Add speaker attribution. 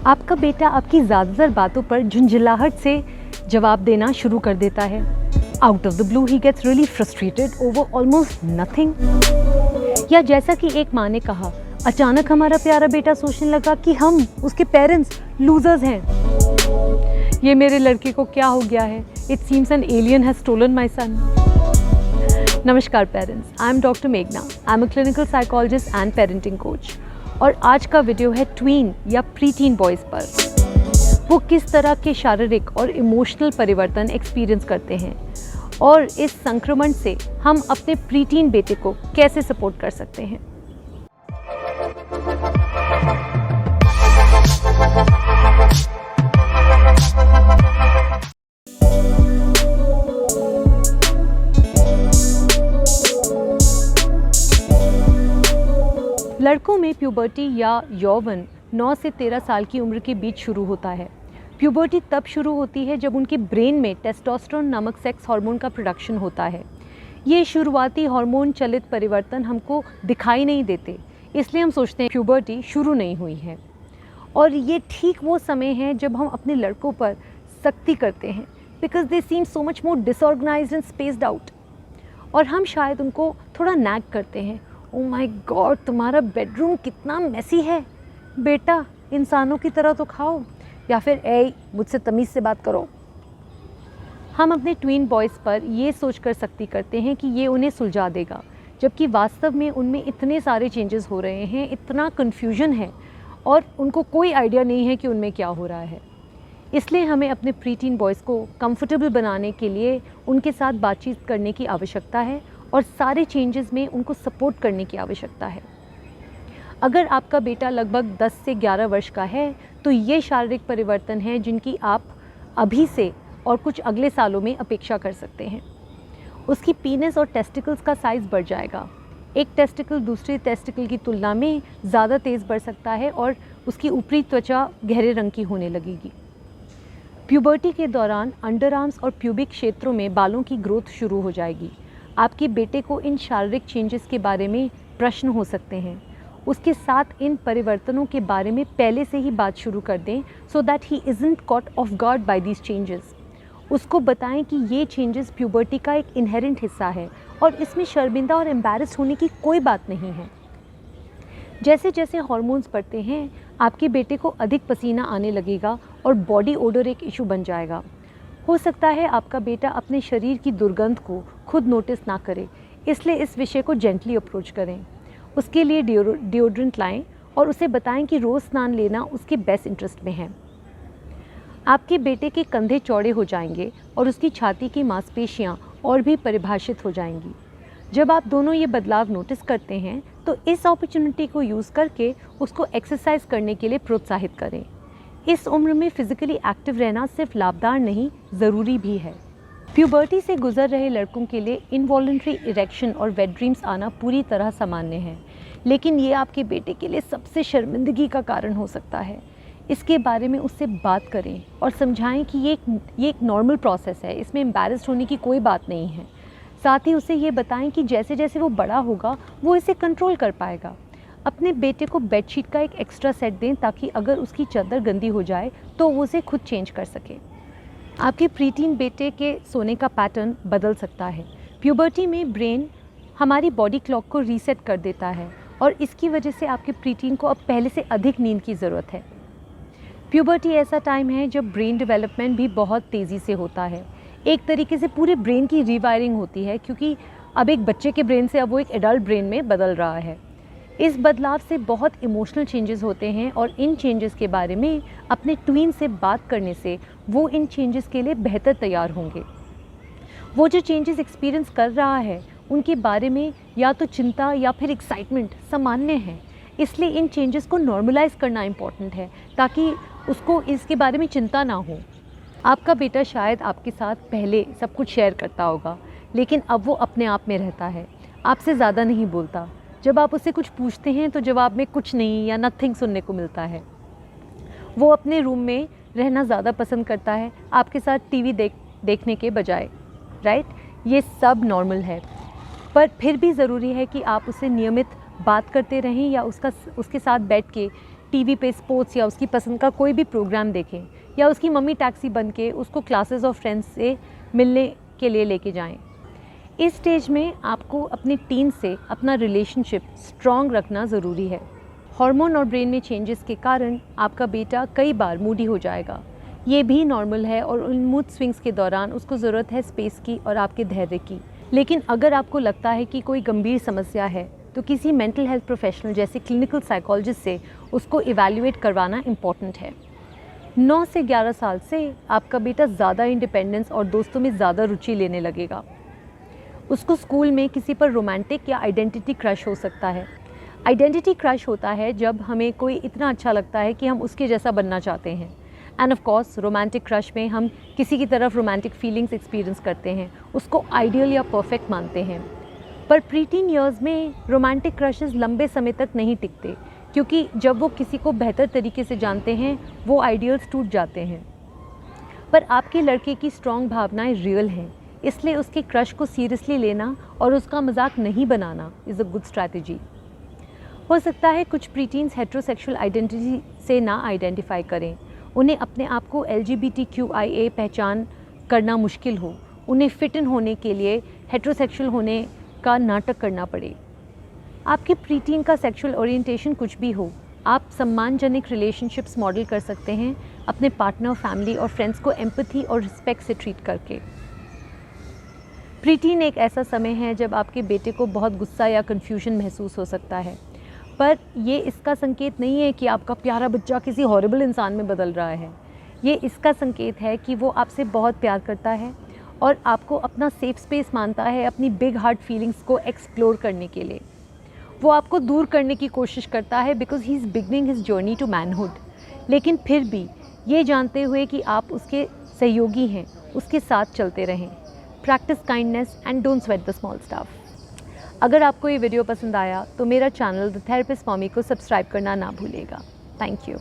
Speaker 1: आपका बेटा आपकी ज़्यादातर बातों पर झुंझलाहट से जवाब देना शुरू कर देता है। Out of the blue he gets really frustrated over almost nothing. या जैसा कि एक माँ ने कहा, अचानक हमारा प्यारा बेटा सोचने लगा कि हम उसके पेरेंट्स लूजर्स हैं। ये मेरे लड़के को क्या हो गया है? It seems an alien has stolen my son. नमस्कार पेरेंट्स, आई एम डॉक्टर मेघना। I am a clinical psychologist and parenting coach. और आज का वीडियो है ट्वीन या प्री टीन बॉयज़ पर। वो किस तरह के शारीरिक और इमोशनल परिवर्तन एक्सपीरियंस करते हैं और इस संक्रमण से हम अपने प्री टीन बेटे को कैसे सपोर्ट कर सकते हैं। लड़कों में प्यूबर्टी या यौवन 9 से 13 साल की उम्र के बीच शुरू होता है। प्यूबर्टी तब शुरू होती है जब उनके ब्रेन में टेस्टोस्टेरोन नामक सेक्स हार्मोन का प्रोडक्शन होता है। ये शुरुआती हार्मोन चलित परिवर्तन हमको दिखाई नहीं देते, इसलिए हम सोचते हैं प्यूबर्टी शुरू नहीं हुई है। और ये ठीक वो समय है जब हम अपने लड़कों पर सख्ती करते हैं, because they seem so much more disorganised and spaced out. और हम शायद उनको थोड़ा नैग करते हैं, ओ माय गॉड तुम्हारा बेडरूम कितना मेसी है, बेटा इंसानों की तरह तो खाओ, या फिर ए मुझसे तमीज़ से बात करो। हम अपने ट्वीन बॉयज़ पर ये सोचकर सख्ती करते हैं कि ये उन्हें सुलझा देगा, जबकि वास्तव में उनमें इतने सारे चेंजेस हो रहे हैं, इतना कन्फ्यूजन है और उनको कोई आइडिया नहीं है कि उनमें क्या हो रहा है। इसलिए हमें अपने प्री टीन बॉयज़ को कंफर्टेबल बनाने के लिए उनके साथ बातचीत करने की आवश्यकता है और सारे चेंजेस में उनको सपोर्ट करने की आवश्यकता है। अगर आपका बेटा लगभग 10 से 11 वर्ष का है तो ये शारीरिक परिवर्तन है जिनकी आप अभी से और कुछ अगले सालों में अपेक्षा कर सकते हैं। उसकी पीनस और टेस्टिकल्स का साइज़ बढ़ जाएगा। एक टेस्टिकल दूसरे टेस्टिकल की तुलना में ज़्यादा तेज़ बढ़ सकता है और उसकी ऊपरी त्वचा गहरे रंग की होने लगेगी। प्यूबर्टी के दौरान अंडर आर्म्स और प्यूबिक क्षेत्रों में बालों की ग्रोथ शुरू हो जाएगी। आपके बेटे को इन शारीरिक चेंजेस के बारे में प्रश्न हो सकते हैं। उसके साथ इन परिवर्तनों के बारे में पहले से ही बात शुरू कर दें, so that he isn't caught off guard by these changes. उसको बताएं कि ये चेंजेस प्यूबर्टी का एक इनहेरेंट हिस्सा है और इसमें शर्मिंदा और एम्बैरेस्ड होने की कोई बात नहीं है। जैसे जैसे हार्मोन्स बढ़ते हैं, आपके बेटे को अधिक पसीना आने लगेगा और बॉडी ओडर एक इशू बन जाएगा। हो सकता है आपका बेटा अपने शरीर की दुर्गंध को खुद नोटिस ना करे, इसलिए इस विषय को जेंटली अप्रोच करें। उसके लिए डिओड्रेंट लाएं और उसे बताएं कि रोज़ स्नान लेना उसके बेस्ट इंटरेस्ट में है। आपके बेटे के कंधे चौड़े हो जाएंगे और उसकी छाती की मांसपेशियां और भी परिभाषित हो जाएंगी। जब आप दोनों ये बदलाव नोटिस करते हैं तो इस अपॉर्चुनिटी को यूज़ करके उसको एक्सरसाइज करने के लिए प्रोत्साहित करें। इस उम्र में फिज़िकली एक्टिव रहना सिर्फ लाभदार नहीं, ज़रूरी भी है। प्यूबर्टी से गुजर रहे लड़कों के लिए इनवॉलंटरी इरेक्शन और वेट ड्रीम्स आना पूरी तरह सामान्य है, लेकिन ये आपके बेटे के लिए सबसे शर्मिंदगी का कारण हो सकता है। इसके बारे में उससे बात करें और समझाएं कि ये एक नॉर्मल प्रोसेस है, इसमें एम्बैरेस्ड होने की कोई बात नहीं है। साथ ही उसे ये बताएं कि जैसे जैसे वो बड़ा होगा वो इसे कंट्रोल कर पाएगा। अपने बेटे को बेडशीट का एक एक्स्ट्रा सेट दें ताकि अगर उसकी चादर गंदी हो जाए तो वो उसे खुद चेंज कर सके। आपके प्रीटीन बेटे के सोने का पैटर्न बदल सकता है। प्यूबर्टी में ब्रेन हमारी बॉडी क्लॉक को रीसेट कर देता है और इसकी वजह से आपके प्रीटीन को अब पहले से अधिक नींद की ज़रूरत है। प्यूबर्टी ऐसा टाइम है जब ब्रेन डेवलपमेंट भी बहुत तेज़ी से होता है। एक तरीके से पूरे ब्रेन की रीवायरिंग होती है, क्योंकि अब एक बच्चे के ब्रेन से अब वो एक एडल्ट ब्रेन में बदल रहा है। इस बदलाव से बहुत इमोशनल चेंजेस होते हैं और इन चेंजेस के बारे में अपने ट्वीन से बात करने से वो इन चेंजेस के लिए बेहतर तैयार होंगे। वो जो चेंजेस एक्सपीरियंस कर रहा है उनके बारे में या तो चिंता या फिर एक्साइटमेंट सामान्य है, इसलिए इन चेंजेस को नॉर्मलाइज करना इम्पॉर्टेंट है ताकि उसको इसके बारे में चिंता ना हो। आपका बेटा शायद आपके साथ पहले सब कुछ शेयर करता होगा, लेकिन अब वो अपने आप में रहता है, आपसे ज़्यादा नहीं बोलता। जब आप उससे कुछ पूछते हैं तो जवाब में कुछ नहीं या नथिंग सुनने को मिलता है। वो अपने रूम में रहना ज़्यादा पसंद करता है आपके साथ टीवी देखने के बजाय, राइट? ये सब नॉर्मल है, पर फिर भी ज़रूरी है कि आप उससे नियमित बात करते रहें या उसके साथ बैठ के टीवी पे स्पोर्ट्स या उसकी पसंद का कोई भी प्रोग्राम देखें, या उसकी मम्मी टैक्सी बन के उसको क्लासेस और फ्रेंड्स से मिलने के लिए लेके जाएं। इस स्टेज में आपको अपनी टीन से अपना रिलेशनशिप स्ट्रॉन्ग रखना ज़रूरी है। हार्मोन और ब्रेन में चेंजेस के कारण आपका बेटा कई बार मूडी हो जाएगा। ये भी नॉर्मल है और उन मूड स्विंग्स के दौरान उसको ज़रूरत है स्पेस की और आपके धैर्य की। लेकिन अगर आपको लगता है कि कोई गंभीर समस्या है तो किसी मेंटल हेल्थ प्रोफेशनल जैसे क्लिनिकल साइकोलॉजिस्ट से उसको इवैल्यूएट करवाना इम्पॉर्टेंट है। 9 से 11 साल से आपका बेटा ज़्यादा इंडिपेंडेंस और दोस्तों में ज़्यादा रुचि लेने लगेगा। उसको स्कूल में किसी पर रोमांटिक या आइडेंटिटी क्रश हो सकता है। आइडेंटिटी क्रश होता है जब हमें कोई इतना अच्छा लगता है कि हम उसके जैसा बनना चाहते हैं। End of course romantic crush में हम किसी की तरफ रोमांटिक फीलिंग्स एक्सपीरियंस करते हैं, उसको आइडियल या परफेक्ट मानते हैं। पर प्रीटीन ईयर्स में रोमांटिक क्रशेस लंबे समय तक नहीं टिकते, क्योंकि जब वो किसी को बेहतर तरीके से जानते हैं वो आइडियल्स टूट जाते हैं। पर आपके लड़के की स्ट्रॉन्ग भावनाएं रियल हैं, इसलिए उसके क्रश को सीरियसली लेना और उसका मजाक नहीं बनाना इज़ अ गुड स्ट्रैटेजी। हो सकता है कुछ प्रीटीन्स हेट्रोसेक्सुअल आइडेंटिटी से ना आइडेंटिफाई करें, उन्हें अपने आप को LGBTQIA पहचान करना मुश्किल हो, उन्हें फिट इन होने के लिए हेट्रोसेक्सुअल होने का नाटक करना पड़े। आपके प्रीटीन का सेक्सुअल ओरिएंटेशन कुछ भी हो, आप सम्मानजनक रिलेशनशिप्स मॉडल कर सकते हैं अपने पार्टनर, फैमिली और फ्रेंड्स को एम्पैथी और रिस्पेक्ट से ट्रीट करके। प्रीटीन एक ऐसा समय है जब आपके बेटे को बहुत गुस्सा या कन्फ्यूजन महसूस हो सकता है, पर ये इसका संकेत नहीं है कि आपका प्यारा बच्चा किसी हॉरिबल इंसान में बदल रहा है। ये इसका संकेत है कि वो आपसे बहुत प्यार करता है और आपको अपना सेफ स्पेस मानता है अपनी बिग हार्ट फीलिंग्स को एक्सप्लोर करने के लिए। वो आपको दूर करने की कोशिश करता है because he is beginning his journey to manhood, लेकिन फिर भी ये जानते हुए कि आप उसके सहयोगी हैं, उसके साथ चलते रहें। Practice kindness and don't sweat the small stuff. अगर आपको ये वीडियो पसंद आया तो मेरा चैनल द थेरेपिस्ट मॉमी को सब्सक्राइब करना ना भूलिएगा। Thank you.